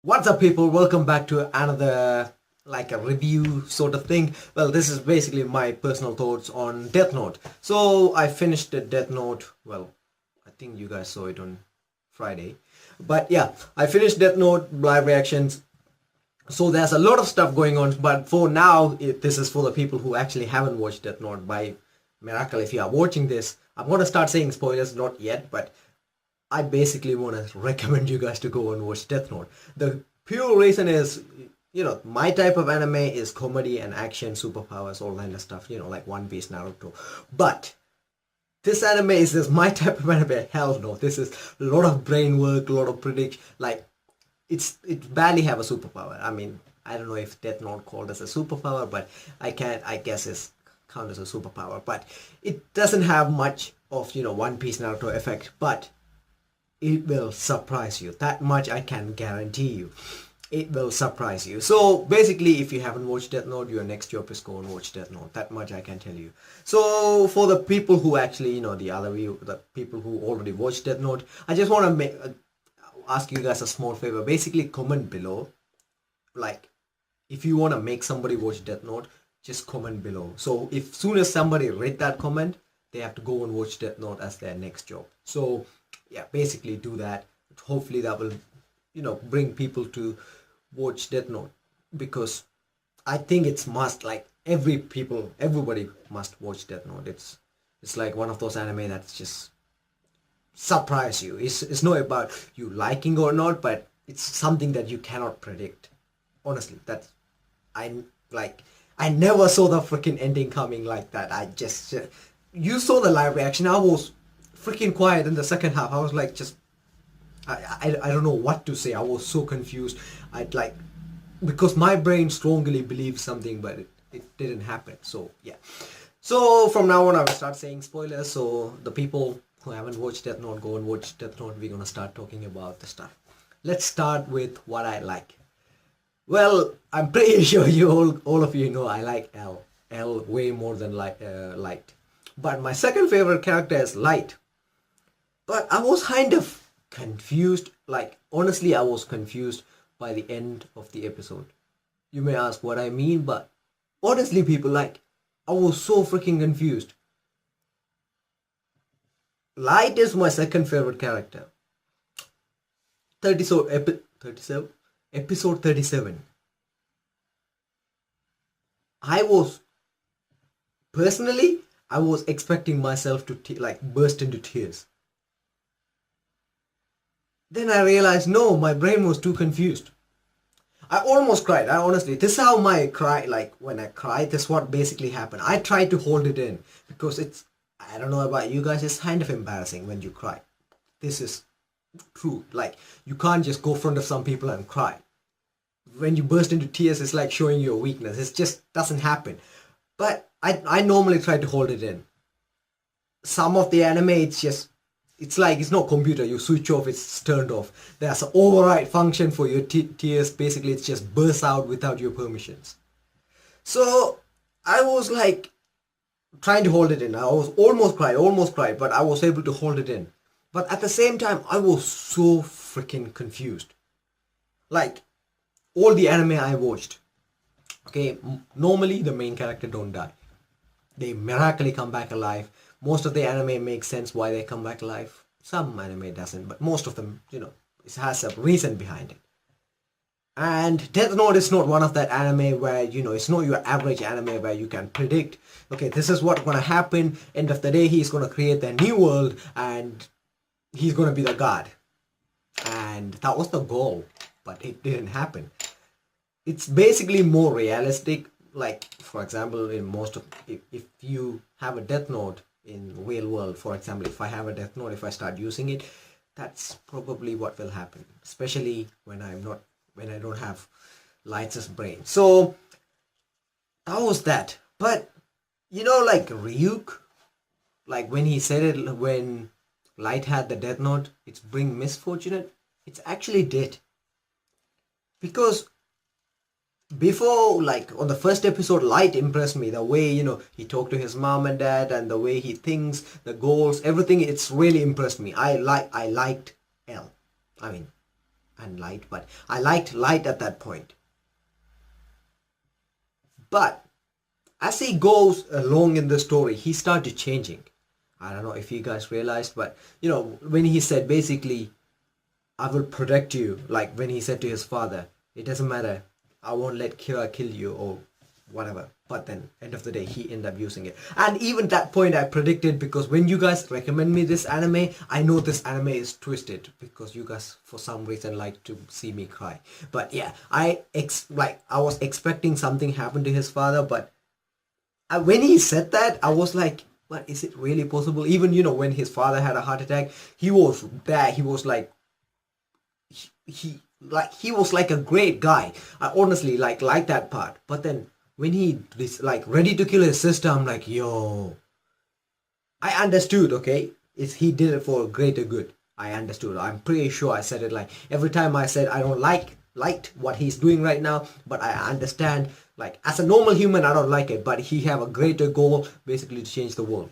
What's up, people? Welcome back to another like a review sort of thing. Well, this is basically my personal thoughts on Death Note. So I finished the Death Note. Well, I think you guys saw it on Friday, but yeah, I finished Death Note live reactions. So there's a lot of stuff going on, but for now, this is for the people who actually haven't watched Death Note. By miracle, if you are watching this, I'm gonna start saying spoilers, not yet, but I basically want to recommend you guys to go and watch Death Note. The pure reason is, my type of anime is comedy and action, superpowers, all kind of stuff, like One Piece, Naruto. But this anime is just my type of anime. Hell no, this is a lot of brain work, a lot of prediction. Like, it barely have a superpower. I mean, I don't know if Death Note called as a superpower, but I guess it's count as a superpower. But it doesn't have much of, One Piece, Naruto effect, but it will surprise you. That much I can guarantee you. It will surprise you. So basically, if you haven't watched Death Note, your next job is go and watch Death Note. That much I can tell you. So for the people who actually, the people who already watched Death Note, I just want to ask you guys a small favor. Basically, comment below. Like, if you want to make somebody watch Death Note, just comment below. So if soon as somebody read that comment, they have to go and watch Death Note as their next job. So yeah, basically do that. Hopefully that will, bring people to watch Death Note, because I think it's must. Like everybody must watch Death Note. It's like one of those anime that's just surprise you. It's not about you liking or not, but it's something that you cannot predict. Honestly, that's I like. I never saw the freaking ending coming like that. You saw the live reaction. I was freaking quiet in the second half. I was like, I don't know what to say. I was so confused. I'd like, because my brain strongly believes something, but it didn't happen. So yeah. So from now on, I will start saying spoilers. So the people who haven't watched Death Note, go and watch Death Note. We're gonna start talking about the stuff. Let's start with what I like. Well, I'm pretty sure all of you know I like L. L way more than Light. But my second favorite character is Light. But I was kind of confused. Like, honestly, I was confused by the end of the episode. You may ask what I mean, but honestly, people, like, I was so freaking confused. Light is my second favorite character. 37? Episode 37. Personally, I was expecting myself to burst into tears. Then I realized, no, my brain was too confused. I almost cried. This is how my cry, like when I cry, this is what basically happened. I tried to hold it in because I don't know about you guys, it's kind of embarrassing when you cry. This is true. Like, you can't just go in front of some people and cry. When you burst into tears, it's like showing your weakness. It just doesn't happen. But I normally try to hold it in. Some of the anime, it's like it's not computer. You switch off, it's turned off. There's an override function for your tears. Basically, it just bursts out without your permissions. So I was like trying to hold it in. I was almost cried, but I was able to hold it in. But at the same time, I was so freaking confused. Like, all the anime I watched, okay, normally the main character don't die. They miraculously come back alive. Most of the anime makes sense why they come back alive. Some anime doesn't, but most of them, it has a reason behind it. And Death Note is not one of that anime where, it's not your average anime where you can predict, okay, this is what's gonna happen. End of the day, he's gonna create the new world and he's gonna be the god. And that was the goal, but it didn't happen. It's basically more realistic. Like, for example, in most of, if you have a Death Note in real world, for example, if I have a Death Note, if I start using it, that's probably what will happen, especially when I don't have Light's brain. So that was that. But like Ryuk, like when he said it, when Light had the Death Note, it's bring misfortune, it's actually did. Because before, like on the first episode, Light impressed me. The way, he talked to his mom and dad, and the way he thinks, the goals, everything, it's really impressed me. I liked L. I mean, and Light, but I liked Light at that point. But as he goes along in the story, he started changing. I don't know if you guys realized, but when he said basically, I will protect you, like when he said to his father, it doesn't matter, I won't let Kira kill you or whatever. But then, end of the day, he ended up using it. And even that point I predicted, because when you guys recommend me this anime, I know this anime is twisted because you guys, for some reason, like to see me cry. But yeah, I was expecting something happen to his father, but when he said that, I was like, what, is it really possible? Even, when his father had a heart attack, he was bad. He was like, he was like a great guy. I honestly like that part. But then when he is like ready to kill his sister, I'm like, yo, I understood, okay? He did it for greater good. I understood. I'm pretty sure I said it like every time I said I don't liked what he's doing right now, but I understand, like as a normal human I don't like it, but he have a greater goal basically to change the world.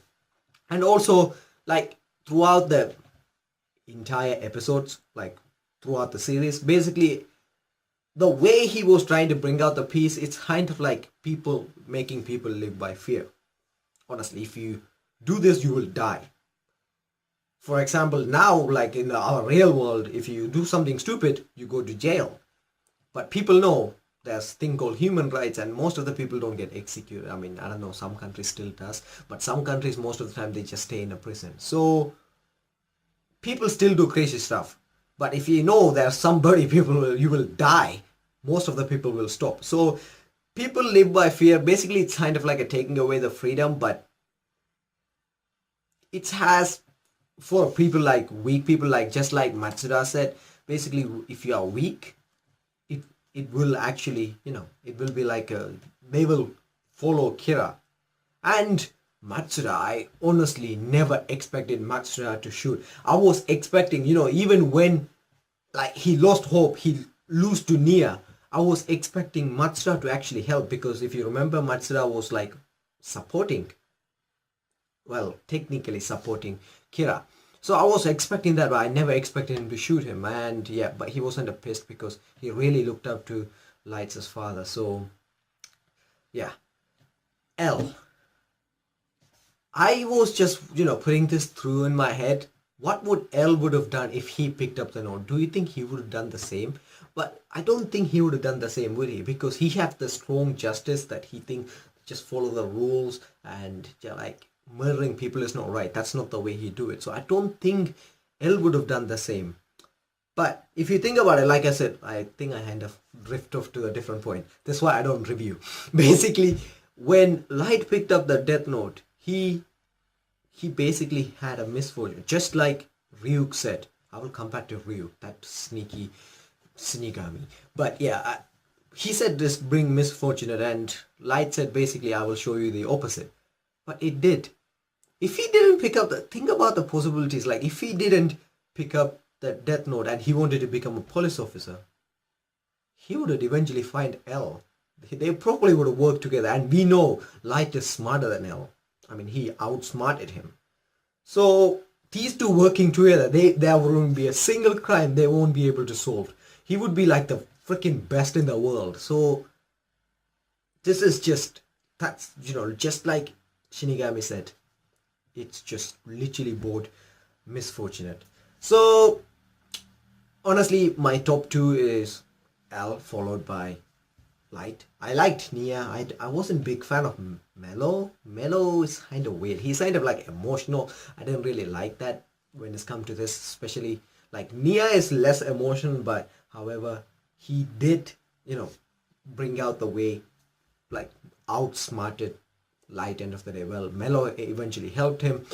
And also, like throughout the entire episodes, like throughout the series, basically the way he was trying to bring out the peace, it's kind of like making people live by fear. Honestly, if you do this, you will die. For example, now, like in our real world, if you do something stupid, you go to jail. But people know there's a thing called human rights, and most of the people don't get executed. I mean, I don't know, some countries still does, but some countries, most of the time, they just stay in a prison. So people still do crazy stuff. But if you know there's somebody, you will die, most of the people will stop. So people live by fear. Basically, it's kind of like a taking away the freedom, but it has, for people like weak people, like just like Matsuda said, basically if you are weak, it will actually, it will be like they will follow Kira. And Matsuda, I honestly never expected Matsuda to shoot. I was expecting, even when like he lost hope, he lose to Nia, I was expecting Matsuda to actually help, because if you remember, Matsuda was like supporting, well, technically supporting Kira. So I was expecting that, but I never expected him to shoot him. And yeah, but he wasn't pissed because he really looked up to Light's father. So yeah. L. I was just, putting this through in my head. What would L would have done if he picked up the note? Do you think he would have done the same? But I don't think he would have done the same, would he? Because he has the strong justice that he thinks just follow the rules, and like murdering people is not right. That's not the way he do it. So I don't think L would have done the same. But if you think about it, like I said, I think I kind of drift off to a different point. That's why I don't review. Basically, when Light picked up the Death Note, he basically had a misfortune. Just like Ryuk said. I will come back to Ryuk, that sneaky Shinigami. But yeah, he said this bring misfortune, and Light said basically I will show you the opposite. But it did. If he didn't pick up think about the possibilities, like if he didn't pick up the Death Note and he wanted to become a police officer, he would have eventually find L. They probably would have worked together, and we know Light is smarter than L. I mean, he outsmarted him. So these two working together, there won't be a single crime they won't be able to solve. He would be like the freaking best in the world. So this is just, that's, just like Shinigami said, it's just literally both misfortunate. So honestly, my top two is L followed by Light. I liked Nia. I wasn't big fan of Mello. Mello is kind of weird. He's kind of like emotional. I didn't really like that when it's come to this, especially like Nia is less emotional, but however, he did, bring out the way, like outsmarted Light end of the day. Well, Mello eventually helped him.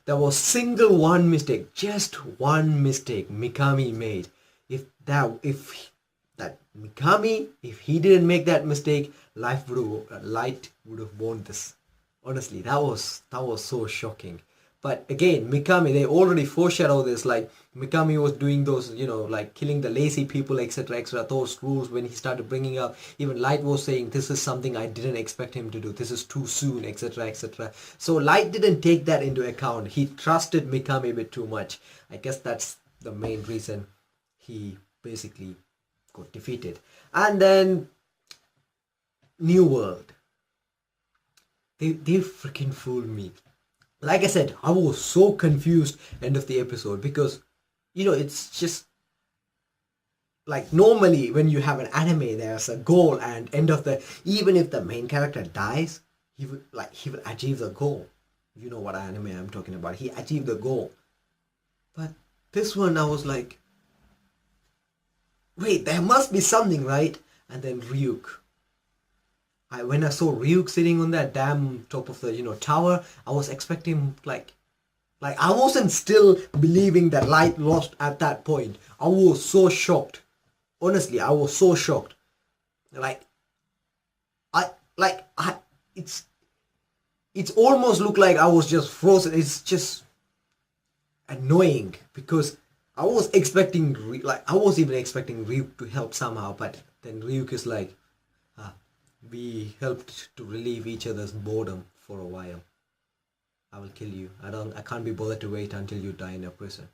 There was single one mistake, just one mistake Mikami made. If Mikami, if he didn't make that mistake, Light would have won this. Honestly, that was so shocking. But again, Mikami, they already foreshadowed this, like Mikami was doing those, like killing the lazy people, etc., etc., those rules when he started bringing up. Even Light was saying, this is something I didn't expect him to do. This is too soon, etc., etc. So Light didn't take that into account. He trusted Mikami a bit too much. I guess that's the main reason he basically got defeated. And then New World, they freaking fooled me. Like I said, I was so confused end of the episode because it's just like normally when you have an anime there's a goal, and end of the even if the main character dies, he will achieve the goal. You know what anime I'm talking about. He achieved the goal. But this one I was like, wait, there must be something, right? And then Ryuk. When I saw Ryuk sitting on that damn top of the tower, I was expecting like I wasn't still believing that Light lost at that point. I was so shocked. Honestly, I was so shocked. Like I it's almost looked like I was just frozen. It's just annoying because I was even expecting Ryuk to help somehow, but then Ryuk is like, we helped to relieve each other's boredom for a while. I will kill you. I can't be bothered to wait until you die in a prison.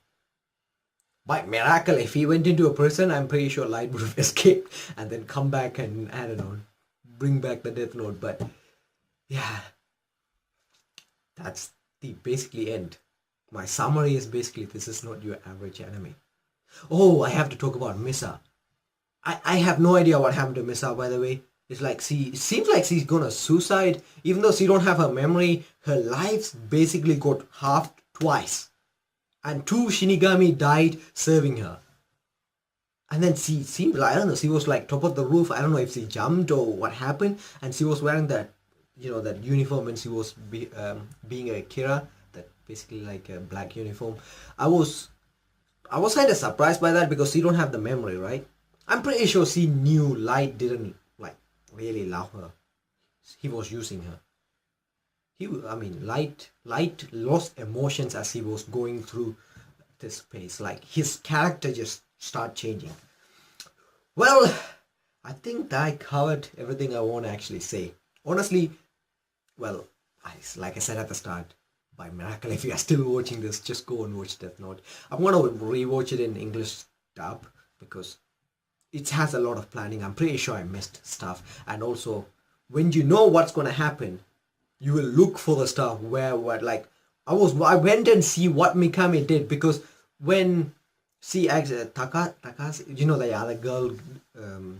By miracle, if he went into a prison, I'm pretty sure Light would have escaped and then come back and, I don't know, bring back the Death Note. But yeah, that's the basically end. My summary is basically this is not your average anime. Oh, I have to talk about Misa. I have no idea what happened to Misa, by the way. It's like it seems like she's gonna suicide. Even though she don't have her memory, her lives basically got halved twice. And two Shinigami died serving her. And then she seemed like, I don't know, she was like top of the roof. I don't know if she jumped or what happened. And she was wearing that, that uniform when she was being a Kira. That basically like a black uniform. I was kind of surprised by that because she don't have the memory, right? I'm pretty sure she knew Light didn't like really love her. He was using her. Light lost emotions as he was going through this phase. Like his character just started changing. Well, I think that I covered everything I want to actually say. Honestly, well, like I said at the start, by miracle, if you are still watching this, just go and watch Death Note. I'm gonna rewatch it in English dub because it has a lot of planning. I'm pretty sure I missed stuff, and also when you know what's gonna happen, you will look for the stuff where what like I went and see what Mikami did because when she actually Takas, the other girl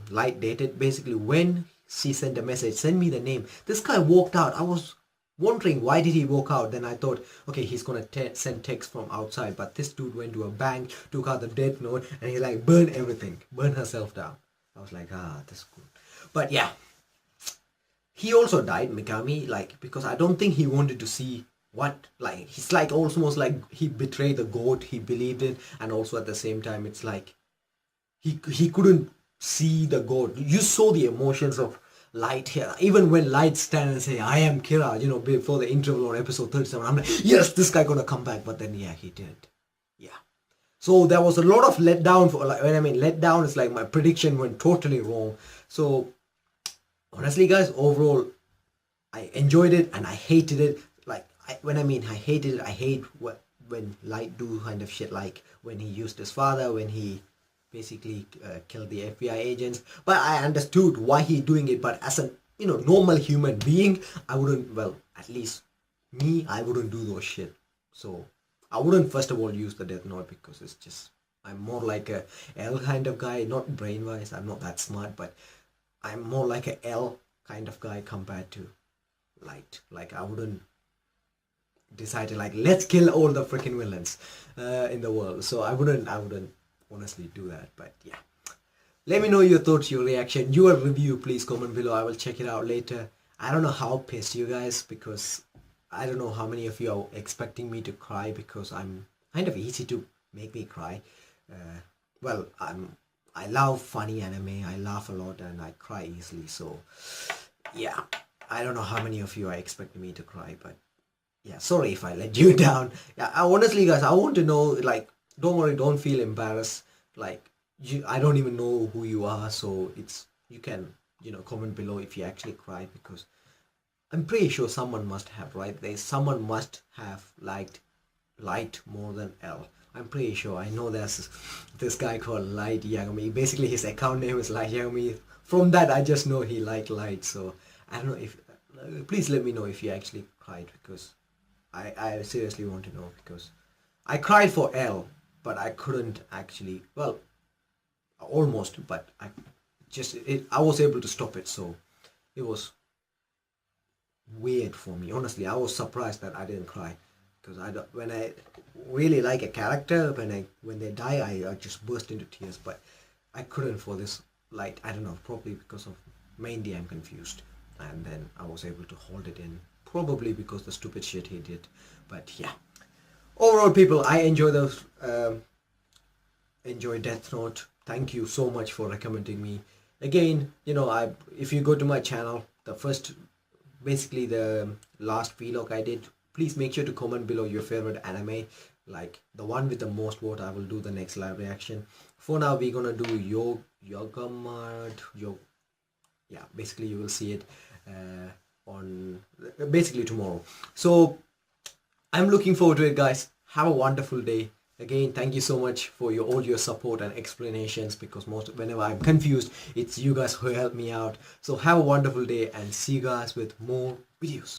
Light dated, basically when she sent a message, send me the name. This guy walked out. I was wondering why did he walk out. Then I thought, okay, he's gonna send text from outside, but this dude went to a bank, took out the Death Note, and he like burned everything, burned herself down. I was like, that's good. But yeah, he also died, Mikami, like because I don't think he wanted to see what like he's like almost like he betrayed the god he believed in, and also at the same time it's like he couldn't see the god. You saw the emotions of Light here. Even when Light stand and say, I am Kira, before the interval on episode 37, I'm like, yes, this guy gonna come back. But then, yeah, he didn't. Yeah. So there was a lot of letdown for, like, when I mean letdown, it's like my prediction went totally wrong. So, honestly, guys, overall, I enjoyed it and I hated it. Like, when I hated it, I hate when Light do kind of shit, like when he used his father, when he basically killed the FBI agents. But I understood why he doing it. But as a normal human being, I wouldn't. Well, at least me, I wouldn't do those shit. So I wouldn't first of all use the Death Note because it's just I'm more like a L kind of guy. Not brain wise, I'm not that smart, but I'm more like a L kind of guy compared to Light. Like I wouldn't decide to like let's kill all the freaking villains in the world. So I wouldn't honestly do that. But yeah, let me know your thoughts, your reaction, your review. Please comment below. I will check it out later. I don't know how pissed you guys because I don't know how many of you are expecting me to cry because I'm kind of easy to make me cry. Well, I love funny anime. I laugh a lot and I cry easily. So yeah, I don't know how many of you are expecting me to cry, but yeah, sorry if I let you down. Yeah, honestly, guys, I want to know, like, don't worry, don't feel embarrassed. Like, I don't even know who you are, so you can, comment below if you actually cry because I'm pretty sure someone must have, right? Someone must have liked Light more than L. I'm pretty sure. I know there's this guy called Light Yagami. Basically, his account name is Light Yagami. From that, I just know he liked Light. So I don't know if. Please let me know if you actually cried, because I seriously want to know, because I cried for L, but I couldn't actually. Well, almost, but I was able to stop it. So it was weird for me. Honestly, I was surprised that I didn't cry, because I don't, when I really like a character, when they die, I just burst into tears. But I couldn't for this Light. I don't know, probably because of, mainly I'm confused, and then I was able to hold it in, probably because the stupid shit he did. But yeah, overall, people, I enjoy Death Note. Thank you so much for recommending me. Again, I if you go to my channel, the first, basically the last vlog I did, please make sure to comment below your favorite anime, like the one with the most vote. I will do the next live reaction. For now, we're gonna do Yogamart. Yeah, basically you will see it on basically tomorrow. So I'm looking forward to it, guys. Have a wonderful day. Again, thank you so much for all your support and explanations, because whenever I'm confused, it's you guys who help me out. So have a wonderful day, and see you guys with more videos.